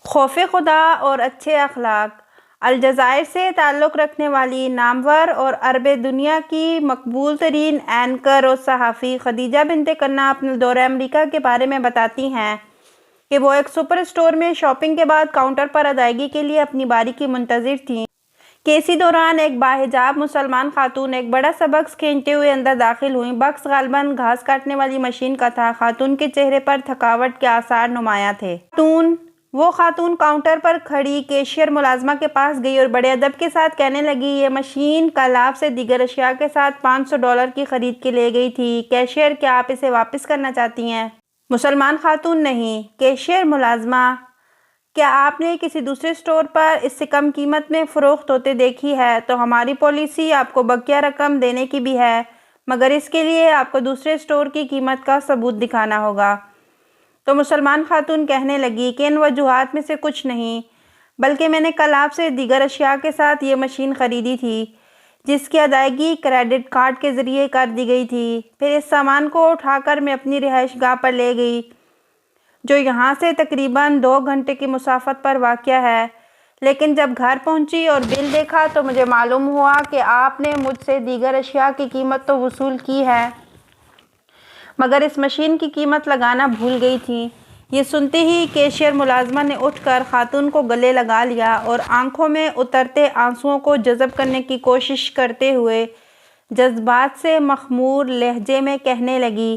خوف خدا اور اچھے اخلاق۔ الجزائر سے تعلق رکھنے والی نامور اور عرب دنیا کی مقبول ترین اینکر اور صحافی خدیجہ بنت کنہ اپنے دورہ امریکہ کے بارے میں بتاتی ہیں کہ وہ ایک سپر اسٹور میں شاپنگ کے بعد کاؤنٹر پر ادائیگی کے لیے اپنی باری کی منتظر تھیں کہ اسی دوران ایک باحجاب مسلمان خاتون ایک بڑا سا بکس کھینچتے ہوئے اندر داخل ہوئیں۔ بکس غالباً گھاس کاٹنے والی مشین کا تھا۔ خاتون کے چہرے پر تھکاوٹ کے آثار نمایاں تھے۔ وہ خاتون کاؤنٹر پر کھڑی کیشیئر ملازمہ کے پاس گئی اور بڑے ادب کے ساتھ کہنے لگی، یہ مشین کل آپ سے دیگر اشیاء کے ساتھ $500 کی خرید کے لے گئی تھی۔ کیشیئر، کیا آپ اسے واپس کرنا چاہتی ہیں؟ مسلمان خاتون: نہیں۔ کیشیئر ملازمہ: کیا آپ نے کسی دوسرے اسٹور پر اس سے کم قیمت میں فروخت ہوتے دیکھی ہے تو ہماری پالیسی آپ کو بقیہ رقم دینے کی بھی ہے، مگر اس کے لیے آپ کو دوسرے اسٹور کی قیمت کا ثبوت دکھانا ہوگا۔ تو مسلمان خاتون کہنے لگی کہ ان وجوہات میں سے کچھ نہیں، بلکہ میں نے کل آپ سے دیگر اشیاء کے ساتھ یہ مشین خریدی تھی جس کی ادائیگی کریڈٹ کارڈ کے ذریعے کر دی گئی تھی۔ پھر اس سامان کو اٹھا کر میں اپنی رہائش گاہ پر لے گئی جو یہاں سے تقریباً 2 گھنٹے کی مسافت پر واقع ہے، لیکن جب گھر پہنچی اور بل دیکھا تو مجھے معلوم ہوا کہ آپ نے مجھ سے دیگر اشیاء کی قیمت تو وصول کی ہے مگر اس مشین کی قیمت لگانا بھول گئی تھیں۔ یہ سنتے ہی کیشیئر ملازمہ نے اٹھ کر خاتون کو گلے لگا لیا اور آنکھوں میں اترتے آنسوؤں کو جذب کرنے کی کوشش کرتے ہوئے جذبات سے مخمور لہجے میں کہنے لگی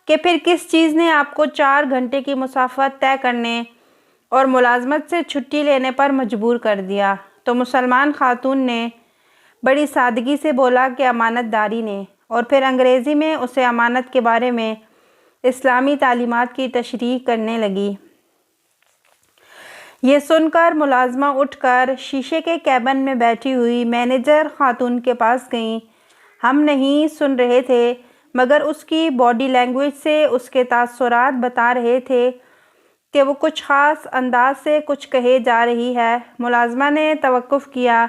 کہ پھر کس چیز نے آپ کو 4 گھنٹے کی مسافت طے کرنے اور ملازمت سے چھٹی لینے پر مجبور کر دیا؟ تو مسلمان خاتون نے بڑی سادگی سے بولا کہ امانت داری نے، اور پھر انگریزی میں اسے امانت کے بارے میں اسلامی تعلیمات کی تشریح کرنے لگی۔ یہ سن کر ملازمہ اٹھ کر شیشے کے کیبن میں بیٹھی ہوئی مینیجر خاتون کے پاس گئیں۔ ہم نہیں سن رہے تھے مگر اس کی باڈی لینگویج سے اس کے تاثرات بتا رہے تھے کہ وہ کچھ خاص انداز سے کچھ کہے جا رہی ہے۔ ملازمہ نے توقف کیا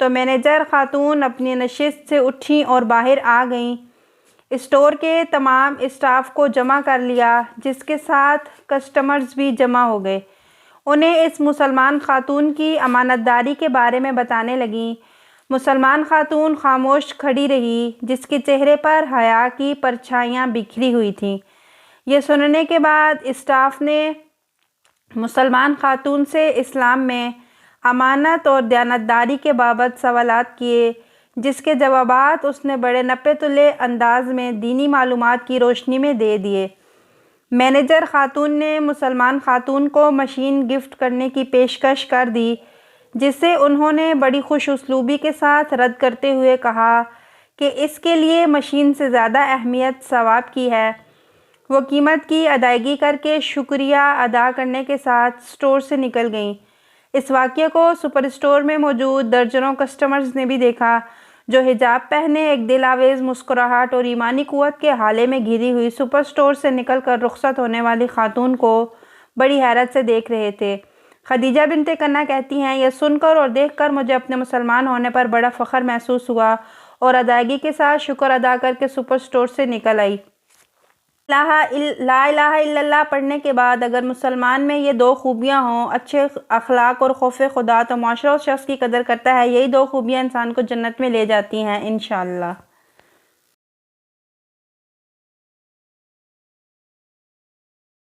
تو مینیجر خاتون اپنی نشست سے اٹھیں اور باہر آ گئیں۔ اسٹور کے تمام اسٹاف کو جمع کر لیا جس کے ساتھ کسٹمرز بھی جمع ہو گئے۔ انہیں اس مسلمان خاتون کی امانت داری کے بارے میں بتانے لگیں۔ مسلمان خاتون خاموش کھڑی رہی جس کے چہرے پر حیا کی پرچھائیاں بکھری ہوئی تھیں۔ یہ سننے کے بعد اسٹاف نے مسلمان خاتون سے اسلام میں امانت اور دیانتداری کے بابت سوالات کیے جس کے جوابات اس نے بڑے نپے تلے انداز میں دینی معلومات کی روشنی میں دے دیے۔ مینیجر خاتون نے مسلمان خاتون کو مشین گفٹ کرنے کی پیشکش کر دی جسے انہوں نے بڑی خوش اسلوبی کے ساتھ رد کرتے ہوئے کہا کہ اس کے لیے مشین سے زیادہ اہمیت ثواب کی ہے۔ وہ قیمت کی ادائیگی کر کے شکریہ ادا کرنے کے ساتھ اسٹور سے نکل گئیں۔ اس واقعے کو سپر اسٹور میں موجود درجنوں کسٹمرز نے بھی دیکھا جو حجاب پہنے ایک دل آویز مسکراہٹ اور ایمانی قوت کے حالے میں گھری ہوئی سپر اسٹور سے نکل کر رخصت ہونے والی خاتون کو بڑی حیرت سے دیکھ رہے تھے۔ خدیجہ بنت کنہ کہتی ہیں، یہ سن کر اور دیکھ کر مجھے اپنے مسلمان ہونے پر بڑا فخر محسوس ہوا اور ادائیگی کے ساتھ شکر ادا کر کے سپر اسٹور سے نکل آئی۔ لا الہ الا اللہ پڑھنے کے بعد اگر مسلمان میں یہ 2 خوبیاں ہوں، اچھے اخلاق اور خوف خدا، تو معاشرہ اس شخص کی قدر کرتا ہے۔ یہی 2 خوبیاں انسان کو جنت میں لے جاتی ہیں انشاءاللہ۔